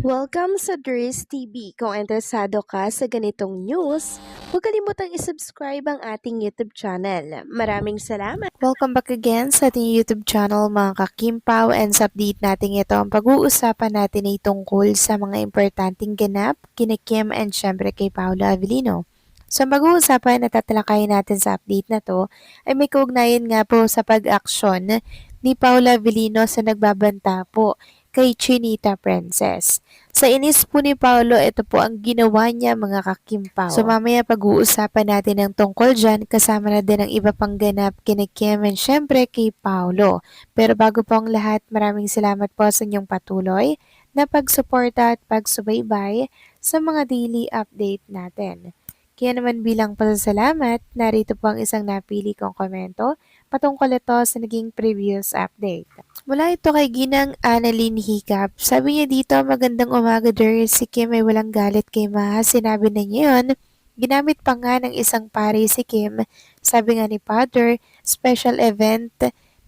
Welcome sa Dries TV. Kung interesado ka sa ganitong news, huwag kalimutang isubscribe ang ating YouTube channel. Maraming salamat! Welcome back again sa ating YouTube channel mga kakimpaw, and sa update natin ito ang pag-uusapan natin ay tungkol sa mga importanteng ganap kina Kim and syempre kay Paolo Avellino. So pag-uusapan na tatalakayin natin sa update na to ay may kaugnayan nga po sa pag-aksyon ni Paolo Avellino sa nagbabanta po kay Chinita Princess. Sa inis po ni Paolo, ito po ang ginawa niya mga kakimpaw. So mamaya pag-uusapan natin ang tungkol dyan, kasama na din ang iba pang ganap kina Kim and syempre kay Paolo. Pero bago po ang lahat, maraming salamat po sa inyong patuloy na pagsuporta at pagsubaybay sa mga daily update natin. Kaya naman bilang pasasalamat, narito po ang isang napili kong komento patungkol ito sa naging previous update. Mula ito kay Ginang Annalyn Hiccup. Sabi niya dito, magandang umaga der, si Kim ay walang galit kay Maha. Sinabi na niya yun. Ginamit pa nga ng isang pari si Kim. Sabi nga ni Father, special event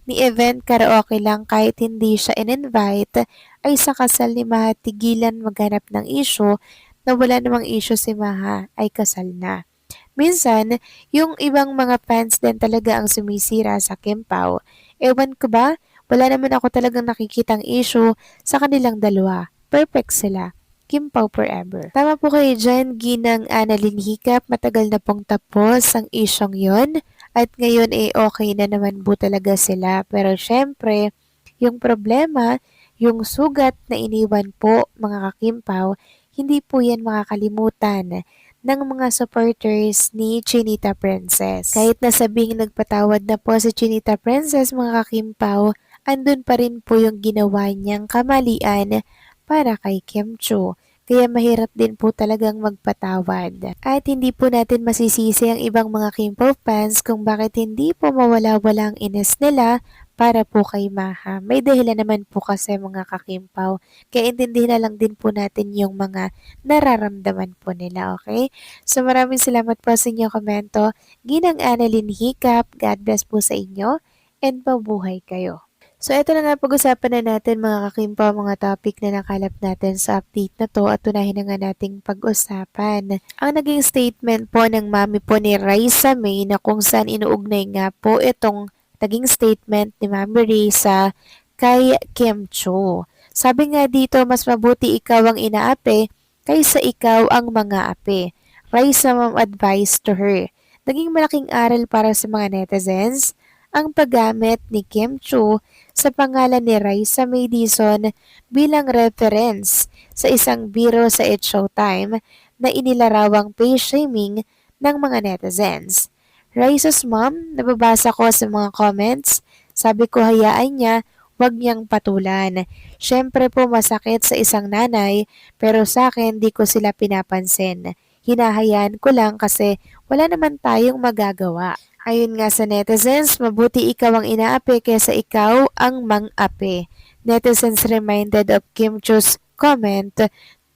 ni event karaoke lang kahit hindi siya in-invite, ay sa kasal ni Maha tigilan maghanap ng issue na wala namang issue si Maha ay kasal na. Minsan, yung ibang mga fans din talaga ang sumisira sa Kim Pao. Ewan ko ba? Wala naman ako talagang nakikitang issue sa kanilang dalawa. Perfect sila. Kim Pao forever. Tama po kayo dyan, Ginang Annalyn Hiccup. Matagal na pong tapos ang isyong yon. At ngayon okay na naman po talaga sila. Pero syempre, yung problema, yung sugat na iniwan po mga kakimpaw, hindi po yan makakalimutan ng mga supporters ni Chinita Princess. Kahit na sabing nagpatawad na po si Chinita Princess mga kakimpaw, andun pa rin po yung ginawa niyang kamalian para kay Kim Chiu. Kaya mahirap din po talagang magpatawad. At hindi po natin masisisi ang ibang mga Kimpaw fans kung bakit hindi po mawala-wala ang inis nila para po kay Maha. May dahilan naman po kasi mga kakimpaw. Kaya intindihin na lang din po natin yung mga nararamdaman po nila, okay? So maraming salamat po sa inyong komento. Ginang Annalyn Hiccup, God bless po sa inyo and mabuhay kayo. So ito na nga pag-usapan na natin mga kakimpaw, mga topic na nakalap natin sa update na to at tunahin na nga nating pag-usapan. Ang naging statement po ng mami po ni Raisa May na kung saan inuugnay nga po itong naging statement ni Mami Raisa kay Kim Chiu. Sabi nga dito, mas mabuti ikaw ang inaapi kaysa ikaw ang mga api. Raisa mom advised to her. Naging malaking aral para sa mga netizens ang paggamit ni Kim Chiu sa pangalan ni Raisa May Dizon bilang reference sa isang biro sa It's Showtime na inilarawang pay-shaming ng mga netizens. Raisa's mom, nababasa ko sa mga comments, sabi ko hayaan niya, wag niyang patulan. Syempre po masakit sa isang nanay, pero sa akin di ko sila pinapansin. Hinahayaan ko lang kasi wala naman tayong magagawa. Ayon nga sa netizens, mabuti ikaw ang inaapi kaysa ikaw ang mang-api. Netizens reminded of Kim Chiu's comment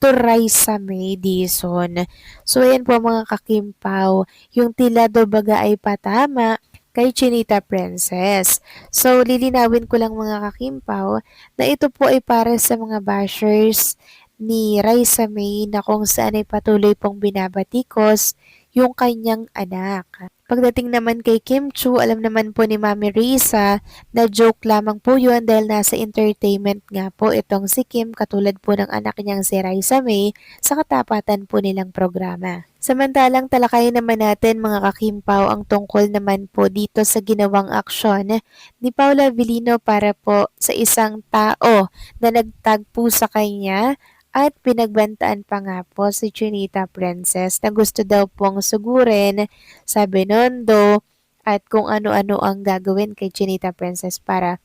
to Raisa May Dizon. So ayan po mga kakimpaw, yung tila do baga ay patama kay Chinita Princess. So lilinawin ko lang mga kakimpaw na ito po ay para sa mga bashers ni Raisa May na kung saan ay patuloy pong binabatikos yung kanyang anak. Pagdating naman kay Kim Chiu, alam naman po ni Mami Risa na joke lamang po yun dahil nasa entertainment nga po itong si Kim katulad po ng anak niyang si Raisa May sa katapatan po nilang programa. Samantalang talakayin naman natin mga kakimpaw ang tungkol naman po dito sa ginawang aksyon ni Paolo Avellino para po sa isang tao na nagtagpo sa kanya at pinagbantaan pa nga po si Chinita Princess na gusto daw pong sugurin, sabi nun at kung ano-ano ang gagawin kay Chinita Princess para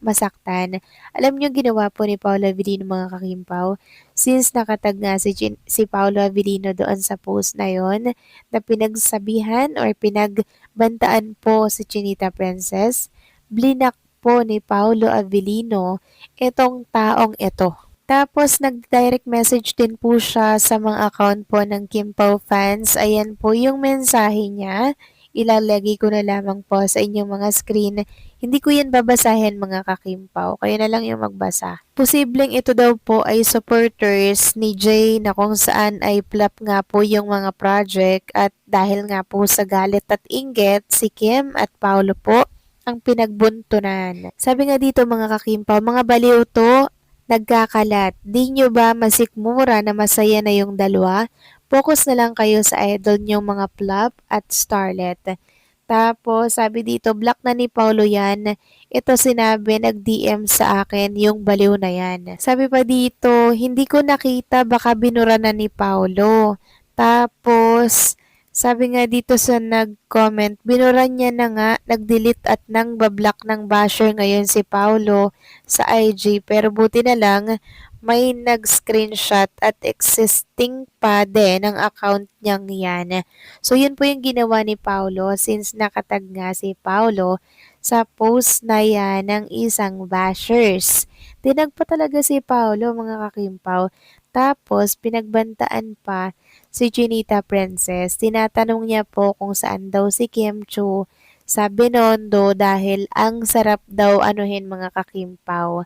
masaktan. Alam niyo ginawa po ni Paolo Avellino mga kakimpaw, since nakatag nga si Paolo Avellino doon sa post na yon na pinagsabihan or pinagbantaan po si Chinita Princess, blinak po ni Paolo Avellino itong taong ito. Tapos nag-direct message din po siya sa mga account po ng Kim Pao fans. Ayan po yung mensahe niya. ilalagay ko na lamang po sa inyong mga screen. Hindi ko yan babasahin mga kakimpaw, kayo na lang yung magbasa. Posibleng ito daw po ay supporters ni Jay na kung saan ay flop nga po yung mga project at dahil nga po sa galit at inggit, si Kim at Paolo po ang pinagbuntunan. Sabi nga dito mga kakimpaw, mga baliw to, nagkakalat. Di nyo ba masikmura na masaya na yung dalawa? Focus na lang kayo sa idol nyong mga flop at starlet. Tapos, sabi dito, block na ni Paulo yan. Ito sinabi, nag-DM sa akin yung baliw na yan. Sabi pa dito, hindi ko nakita, baka binura na ni Paulo. Tapos, sabi nga dito sa nag-comment, binura niya na nga, nag-delete at nang bablock ng basher ngayon si Paulo sa IG. Pero buti na lang, may nag-screenshot at existing pa din ang account niyang yan. So, yun po yung ginawa ni Paulo since nakatag nga si Paulo sa post na yan ng isang bashers. Tinag pa talaga si Paulo mga kakimpaw. Tapos, pinagbantaan pa si Chinita Princess. Tinatanong niya po kung saan daw si Kim Chu sa Binondo dahil ang sarap daw anuhin mga kakimpaw.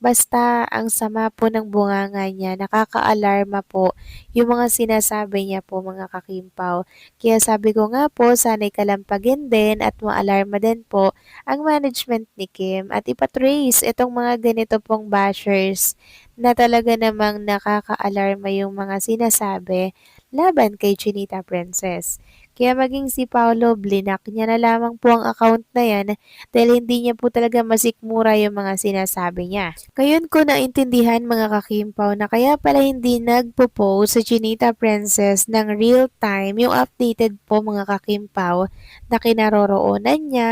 Basta ang sama po ng bunganga niya, nakaka-alarma po yung mga sinasabi niya po mga kakimpaw. Kaya sabi ko nga po, sana'y kalampagin din at maalarma din po ang management ni Kim at ipatrace itong mga ganito pong bashers na talaga namang nakaka-alarma yung mga sinasabi laban kay Chinita Princess. Kaya maging si Paolo, blinak niya na lamang po ang account na yan dahil hindi niya po talaga masikmura yung mga sinasabi niya. Ngayon ko naintindihan mga kakimpaw na kaya pala hindi nagpo-post sa Chinita Princess ng real time yung updated po mga kakimpaw na kinaroroonan niya,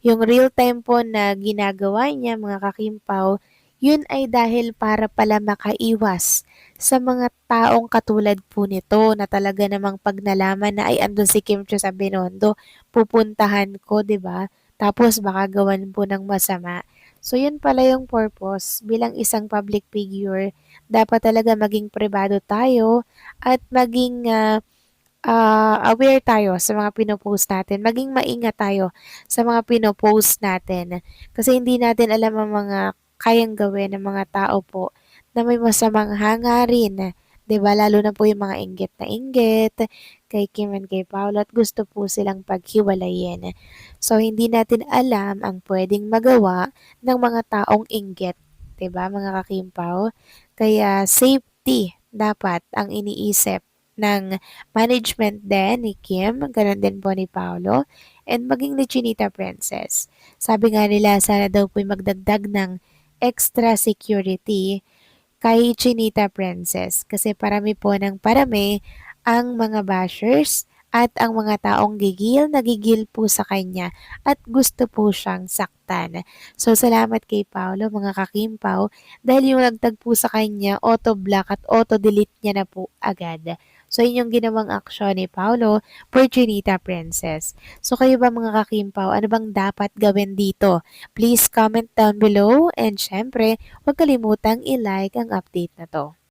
yung real time po na ginagawa niya mga kakimpaw, yun ay dahil para pala makaiwas sa mga taong katulad po nito na talaga namang pag nalaman na ay andun si Kim Chiu sa Binondo, pupuntahan ko, 'di ba? Tapos baka gawan po ng masama. So yun pala yung purpose bilang isang public figure, dapat talaga maging pribado tayo at maging aware tayo sa mga pinopost natin, maging maingat tayo sa mga pinopost natin. Kasi hindi natin alam ang mga kayang gawin ng mga tao po na may masamang hangarin. 'Di ba? Lalo na po yung mga inggit na inggit kay Kim and kay Paolo at gusto po silang paghiwalayin. So, hindi natin alam ang pwedeng magawa ng mga taong inggit. 'Di ba, mga kakimpaw? Kaya safety dapat ang iniisip ng management din ni Kim, ganun din po ni Paolo, and maging ni Chinita Princess. Sabi nga nila, sana daw po'y magdagdag ng extra security kay Chinita Princess kasi parami po ng parami ang mga bashers at ang mga taong nagigil po sa kanya at gusto po siyang saktan. So, salamat kay Paolo mga kakimpaw dahil yung nagtagpo sa kanya, auto-block at auto-delete niya na po agad. So, yun yung ginawang aksyon ni Paolo for Chinita Princess. So, kayo ba mga kakimpaw, ano bang dapat gawin dito? Please comment down below and syempre, huwag kalimutang i-like ang update na to.